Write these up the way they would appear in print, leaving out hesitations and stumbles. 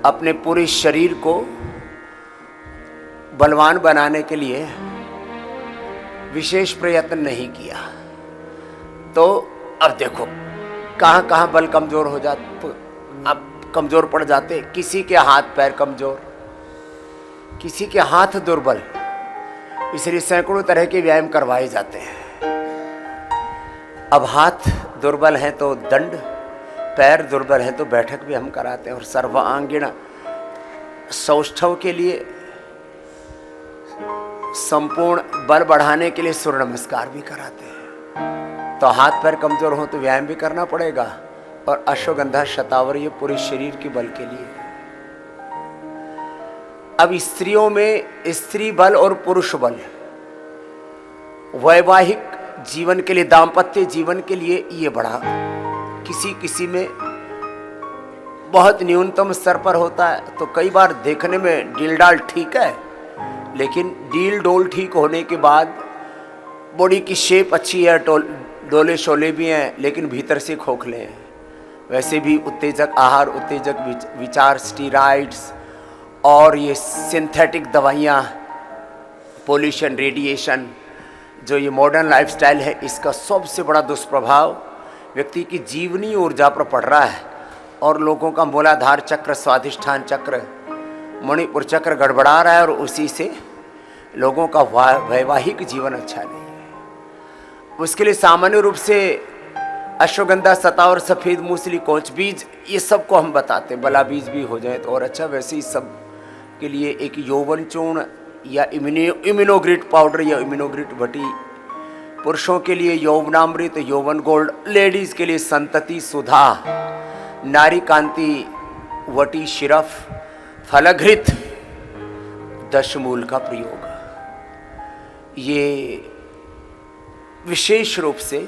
अपने पूरे शरीर को बलवान बनाने के लिए विशेष प्रयत्न नहीं किया, तो अब देखो कहाँ कहाँ बल कमजोर हो जाते, अब कमजोर पड़ जाते। किसी के हाथ पैर कमजोर, किसी के हाथ दुर्बल, इसलिए सैकड़ों तरह के व्यायाम करवाए जाते हैं। अब हाथ दुर्बल हैं तो दंड, पैर दुर्बल हैं तो बैठक भी हम कराते हैं, और सर्वांगीण सौष्ठव के लिए, संपूर्ण बल बढ़ाने के लिए सूर्य नमस्कार भी कराते हैं। तो हाथ पैर कमजोर हो तो व्यायाम भी करना पड़ेगा, और अश्वगंधा शतावरी पूरे शरीर के बल के लिए। अब स्त्रियों में स्त्री बल और पुरुष बल वैवाहिक जीवन के लिए, दाम्पत्य जीवन के लिए ये बढ़ा किसी किसी में बहुत न्यूनतम स्तर पर होता है। तो कई बार देखने में डील डाल ठीक है, लेकिन डील डोल ठीक होने के बाद बॉडी की शेप अच्छी है, डोले शोले भी हैं, लेकिन भीतर से खोखले हैं। वैसे भी उत्तेजक आहार, उत्तेजक विचार, स्टीरॉइड्स और ये सिंथेटिक दवाइयाँ, पोल्यूशन, रेडिएशन, जो ये मॉडर्न लाइफस्टाइल है, इसका सबसे बड़ा दुष्प्रभाव व्यक्ति की जीवनी ऊर्जा पर पड़ रहा है, और लोगों का मूलाधार चक्र, स्वाधिष्ठान चक्र, मणिपुर चक्र गड़बड़ा रहा है, और उसी से लोगों का वैवाहिक जीवन अच्छा नहीं है। उसके लिए सामान्य रूप से अश्वगंधा, शतावर, सफ़ेद मूसली, कोच बीज, ये सब को हम बताते हैं। बला बीज भी हो जाए तो और अच्छा। वैसे ही सब के लिए एक यौवन चूर्ण या इम्यूनोग्रिट पाउडर या इम्यूनोग्रिट भटी, पुरुषों के लिए यौवनामृत, यौवन गोल्ड, लेडीज के लिए संतति सुधा, नारी कांति वटी शिरफ, फलघृत, दशमूल का प्रयोग। ये विशेष रूप से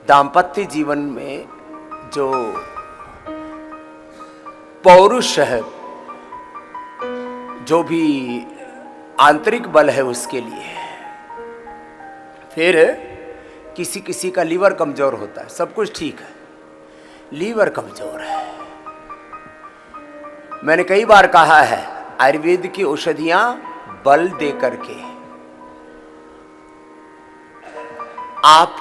दाम्पत्य जीवन में जो पौरुष है, जो भी आंतरिक बल है उसके लिए। फिर किसी किसी का लीवर कमजोर होता है, सब कुछ ठीक है, लीवर कमजोर है। मैंने कई बार कहा है, आयुर्वेद की औषधियां बल दे करके, आप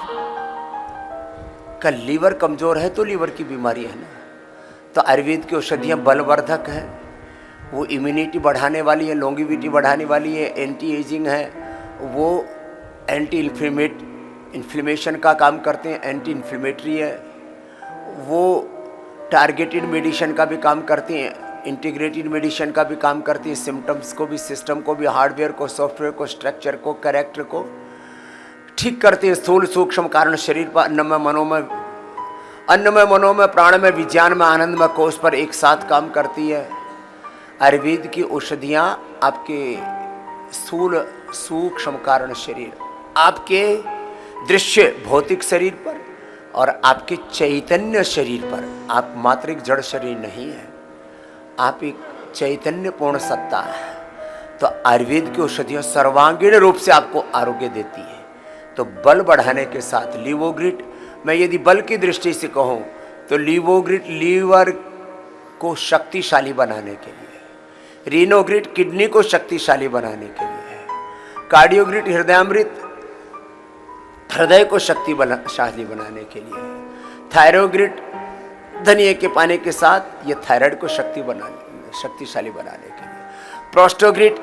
का लीवर कमजोर है तो लीवर की बीमारी है ना, तो आयुर्वेद की औषधियां बलवर्धक है, वो इम्यूनिटी बढ़ाने वाली है, लॉन्गिविटी बढ़ाने वाली है, एंटी एजिंग है, वो एंटी इन्फ्लेमेशन का काम करते हैं, एंटी इन्फ्लेमेटरी है, वो टारगेटेड मेडिसिन का भी काम करती हैं, इंटीग्रेटेड मेडिसिन का भी काम करती है, सिम्टम्स को भी, सिस्टम को भी, हार्डवेयर को, सॉफ्टवेयर को, स्ट्रक्चर को, कैरेक्टर को ठीक करती है। स्थूल सूक्ष्म कारण शरीर पर, अन्नमय मनोमय, प्राणमय, विज्ञान में, आनंदमय कोष पर एक साथ काम करती है। आयुर्वेद की औषधियाँ आपके स्थूल सूक्ष्म कारण शरीर, आपके दृश्य भौतिक शरीर पर और आपके चैतन्य शरीर पर, आप मात्र एक जड़ शरीर नहीं है, आप एक चैतन्य पूर्ण सत्ता है। तो आयुर्वेद की औषधियाँ सर्वांगीण रूप से आपको आरोग्य देती है। तो बल बढ़ाने के साथ लीवोग्रिट, मैं यदि बल की दृष्टि से कहूँ तो लीवोग्रिट लीवर को शक्तिशाली बनाने के लिए, रीनोग्रिट किडनी को शक्तिशाली बनाने के लिए, कार्डियोग्रिट हृदयामृत हृदय को शक्तिशाली बनाने के लिए, थायरोग्रिट धनिया के पानी के साथ ये थायराइड को शक्तिशाली बनाने के लिए, प्रोस्टोग्रिट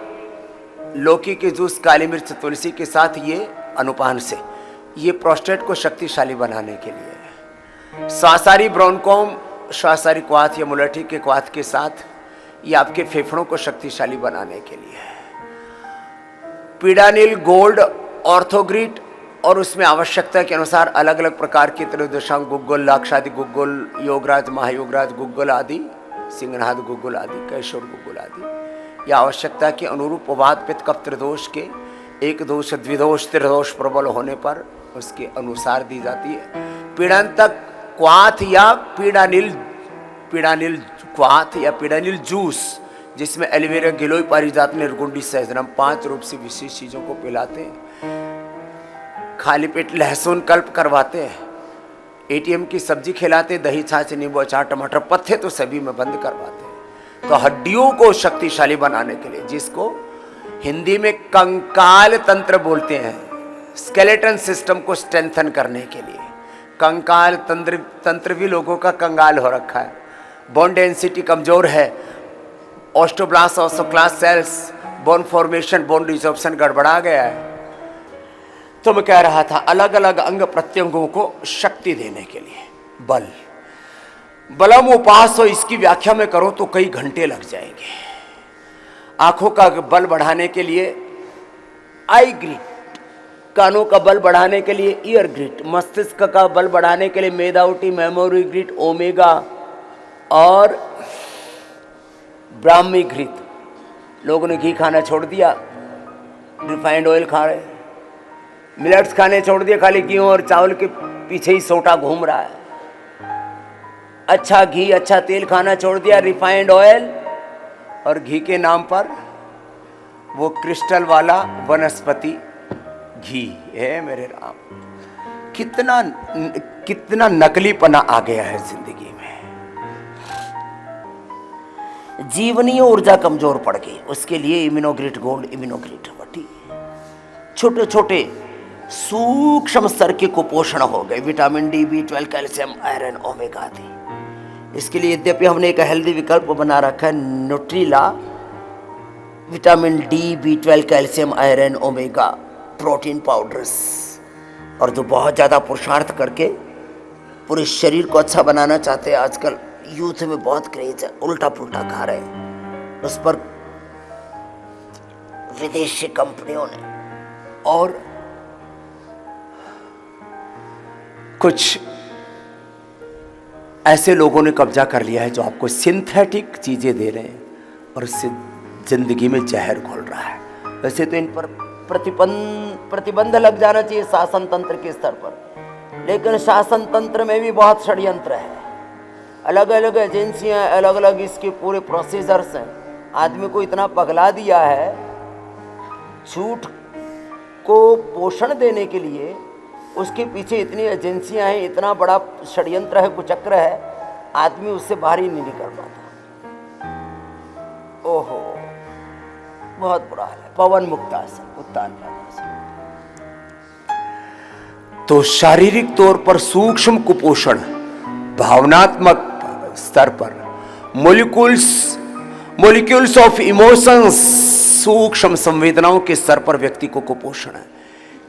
लौकी के जूस, काली मिर्च, तुलसी के साथ ये अनुपान से ये प्रोस्टेट को शक्तिशाली बनाने के लिए, श्वासारी ब्रोंकोम, श्वासारी क्वाथ या मुलठी के क्वाथ के साथ ये आपके फेफड़ों को शक्तिशाली बनाने के लिए, पीडानिल गोल्ड, ऑर्थोग्रिट, और उसमें आवश्यकता के अनुसार अलग अलग प्रकार के त्रयोदशांग गुग्गुल, लाक्षादि गुग्गुल, योगराज, महायोगराज गुग्गुल आदि, सिंहनाद गुग्गुल आदि, कैशोर गुग्गुल आदि, या आवश्यकता के अनुरूप वात पित्त कफ त्रिदोष के एक दोष, द्विदोष, त्रिदोष प्रबल होने पर उसके अनुसार दी जाती है। पीड़ांतक क्वाथ या पीडानिल क्वाथ या पीडानिल जूस, जिसमें एलोवेरा, गिलोय, पारिजात, निर्गुंडी, सहजनम 5 रूप से विशेष चीज़ों को पिलाते हैं। खाली पेट लहसुन कल्प करवाते हैं, एटीएम की सब्जी खिलाते, दही छाछ नींबू अचार टमाटर पत्ते तो सभी में बंद करवाते हैं। तो हड्डियों को शक्तिशाली बनाने के लिए, जिसको हिंदी में कंकाल तंत्र बोलते हैं, स्केलेटन सिस्टम को स्ट्रेंथन करने के लिए। कंकाल तंत्र भी लोगों का कंगाल हो रखा है, बोन डेंसिटी कमजोर है, osteoblast osteoclast cells, bone formation, bone resorption गड़बड़ा गया है। तो मैं कह रहा था अलग अलग अंग प्रत्यंगों को शक्ति देने के लिए बल, बलम उपास, और इसकी व्याख्या में करो तो कई घंटे लग जाएंगे। आंखों का बल बढ़ाने के लिए आई ग्रिट, कानों का बल बढ़ाने के लिए ईयर ग्रिट, मस्तिष्क का बल बढ़ाने के लिए मेदाउटी, मेमोरी ग्रिट, ओमेगा और ब्राह्मी घृत। लोगों ने घी खाना छोड़ दिया, रिफाइंड ऑयल खा रहे, मिलेट्स खाने छोड़ दिए, खाली गेहूं और चावल के पीछे ही सोटा घूम रहा है। अच्छा घी अच्छा तेल खाना छोड़ दिया, रिफाइंड ऑयल और घी के नाम पर वो क्रिस्टल वाला वनस्पति घी है। मेरे राम, कितना नकलीपना आ गया है जिंदगी में। जीवनीय ऊर्जा कमजोर पड़ गई, उसके लिए इम्यूनोग्रिट गोल्ड, इम्यूनोग्रिट वटी, छोटे छोटे सूक्ष्म स्तर के कुपोषण हो गए, vitamin D, B12, calcium, iron, omega आदि। इसके लिए यद्यपि हमने एक हेल्दी विकल्प बना रखा है, Nutrela, vitamin D, B12, calcium, iron, omega protein powders, और जो बहुत ज़्यादा पुरुषार्थ करके पूरे शरीर को अच्छा बनाना चाहते हैं। आजकल यूथ में बहुत क्रेज है, उल्टा पुल्टा खा रहे हैं, उस पर विदेशी कंपनियों ने और कुछ ऐसे लोगों ने कब्जा कर लिया है जो आपको सिंथेटिक चीजें दे रहे हैं और उससे जिंदगी में जहर घोल रहा है। वैसे तो इन पर प्रतिबंध लग जाना चाहिए शासन तंत्र के स्तर पर, लेकिन शासन तंत्र में भी बहुत षड्यंत्र है, अलग अलग एजेंसियां, अलग अलग इसके पूरे प्रोसीजर्स हैं। आदमी को इतना पगला दिया है, झूठ को पोषण देने के लिए उसके पीछे इतनी एजेंसियां हैं, इतना बड़ा षड्यंत्र है, कुचक्र है, आदमी उससे बाहर ही नहीं निकल पाता। ओहो, बहुत बुरा हाल है। पवन मुक्तासन, उत्तान पादासन। तो शारीरिक तौर पर सूक्ष्म कुपोषण, भावनात्मक स्तर पर मोलिक्यूल्स ऑफ इमोशंस, सूक्ष्म संवेदनाओं के स्तर पर व्यक्ति को कुपोषण है।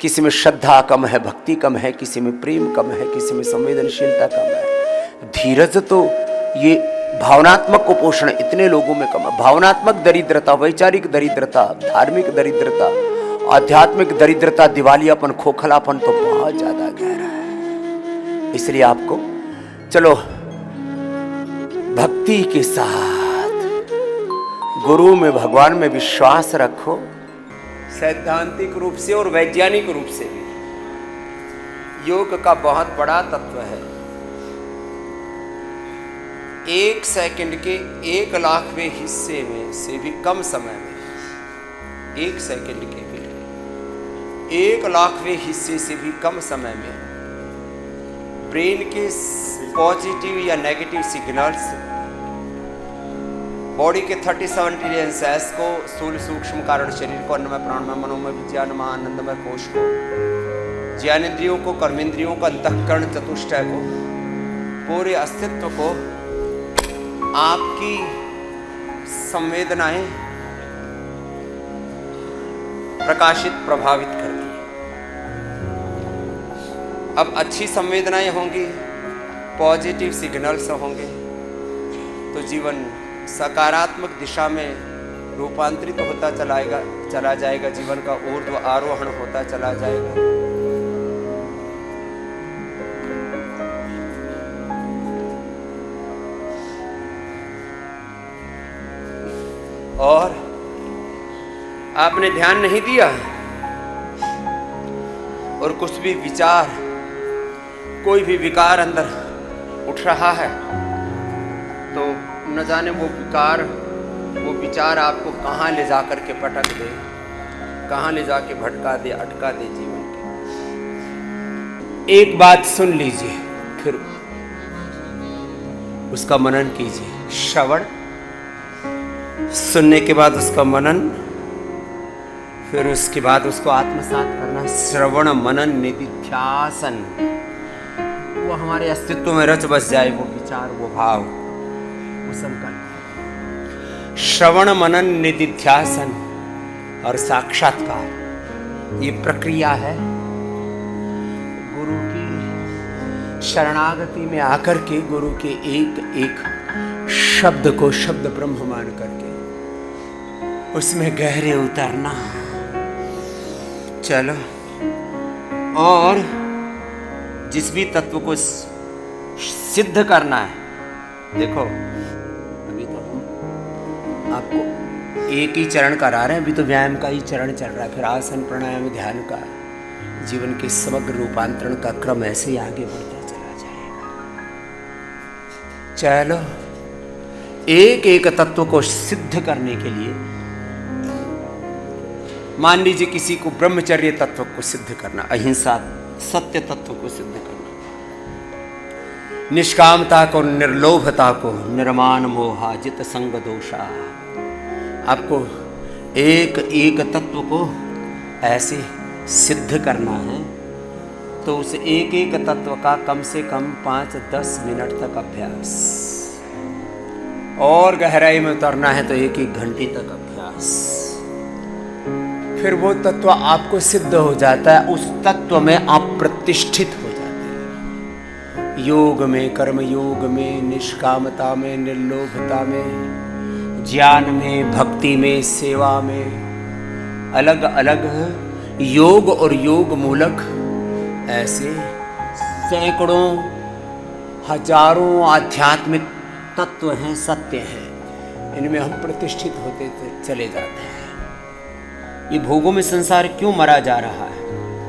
किसी में श्रद्धा कम है, भक्ति कम है, किसी में प्रेम कम है, किसी में संवेदनशीलता कम है, धीरज, तो ये भावनात्मक कुपोषण इतने लोगों में कम है। भावनात्मक दरिद्रता, वैचारिक दरिद्रता, धार्मिक दरिद्रता, आध्यात्मिक दरिद्रता, दिवालियापन, खोखलापन तो बहुत ज्यादा गहरा है। इसलिए आपको चलो भक्ति के साथ गुरु में, भगवान में विश्वास रखो, सैद्धांतिक रूप से और वैज्ञानिक रूप से भी योग का बहुत बड़ा तत्व है। 1 सेकंड के 1 लाखवें हिस्से में से भी कम समय में, 1 सेकंड के भी 1 लाखवें हिस्से से भी कम समय में ब्रेन के पॉजिटिव या नेगेटिव सिग्नल्स बॉडी के 37 ट्रिलियन सेल्स को, स्थूल सूक्ष्म कारण शरीर को, अन्नमय, प्राणमय, मनोमय, विज्ञानमय, आनंदमय कोश को, ज्ञानेंद्रियों को, कर्मेंद्रियों को, अंतःकरण चतुष्टय को, पूरे अस्तित्व को आपकी संवेदनाएं प्रकाशित, प्रभावित करती है। अब अच्छी संवेदनाएं होंगी, पॉजिटिव सिग्नल्स होंगे, तो जीवन सकारात्मक दिशा में रूपांतरित होता चला जाएगा, जीवन का ऊर्ध्व आरोहण होता चला जाएगा। और आपने ध्यान नहीं दिया और कुछ भी विचार, कोई भी विकार अंदर उठ रहा है, तो न जाने वो विचार आपको कहाँ ले जाकर के पटक दे, कहाँ ले जाके भटका दे, अटका दे जीवन के। एक बात सुन लीजिए, फिर उसका मनन कीजिए। श्रवण सुनने के बाद उसका मनन, फिर उसके बाद उसको आत्मसात करना। श्रवण मनन निधिध्यासन, वो हमारे अस्तित्व में रच बस जाए, वो विचार, वो भाव, वो संकल्प। श्रवण मनन निधिध्यासन और साक्षात्कार, ये प्रक्रिया है गुरु की शरणागति में आकर के, गुरु के एक एक शब्द को शब्द ब्रह्म मान करके उसमें गहरे उतरना। चलो, और जिस भी तत्व को सिद्ध करना है, देखो अभी तो हम आपको एक ही चरण करा रहे हैं, अभी तो व्यायाम का ही चरण चल रहा है, फिर आसन प्राणायाम ध्यान का, जीवन के समग्र रूपांतरण का क्रम ऐसे ही आगे बढ़ता चला जाएगा। चलो, एक एक तत्व को सिद्ध करने के लिए, मान लीजिए किसी को ब्रह्मचर्य तत्व को सिद्ध करना, अहिंसा सत्य तत्व को सिद्ध करना, निष्कामता को, निर्लोभता को, निर्माण मोहा जित संग दोषा, आपको एक एक तत्व को ऐसे सिद्ध करना है, तो उस एक एक तत्व का कम से कम 5-10 मिनट तक अभ्यास, और गहराई में उतरना है तो 1-1 घंटे तक अभ्यास। फिर वो तत्व आपको सिद्ध हो जाता है, उस तत्व में आप प्रतिष्ठित हो जाते हैं। योग में, कर्म योग में, निष्कामता में, निर्लोभता में, ज्ञान में, भक्ति में, सेवा में, अलग अलग योग और योग मूलक ऐसे सैकड़ों हजारों आध्यात्मिक तत्व हैं, सत्य हैं, इनमें हम प्रतिष्ठित होते चले जाते हैं। ये भोगों में संसार क्यों मरा जा रहा है,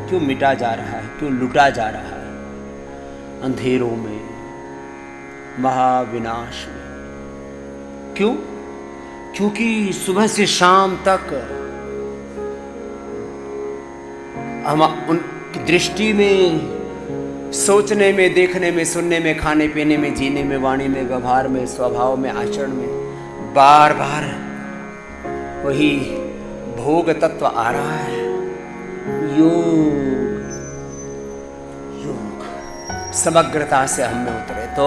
क्यों मिटा जा रहा है, क्यों लुटा जा रहा है? अंधेरों में, महाविनाश में। क्यों? क्योंकि सुबह से शाम तक हम उनकी दृष्टि में, सोचने में, देखने में, सुनने में, खाने पीने में, जीने में, वाणी में, व्यवहार में, स्वभाव में, आचरण में बार बार वही भोग तत्व आ रहा है। योग, योग समग्रता से हम में उतरे तो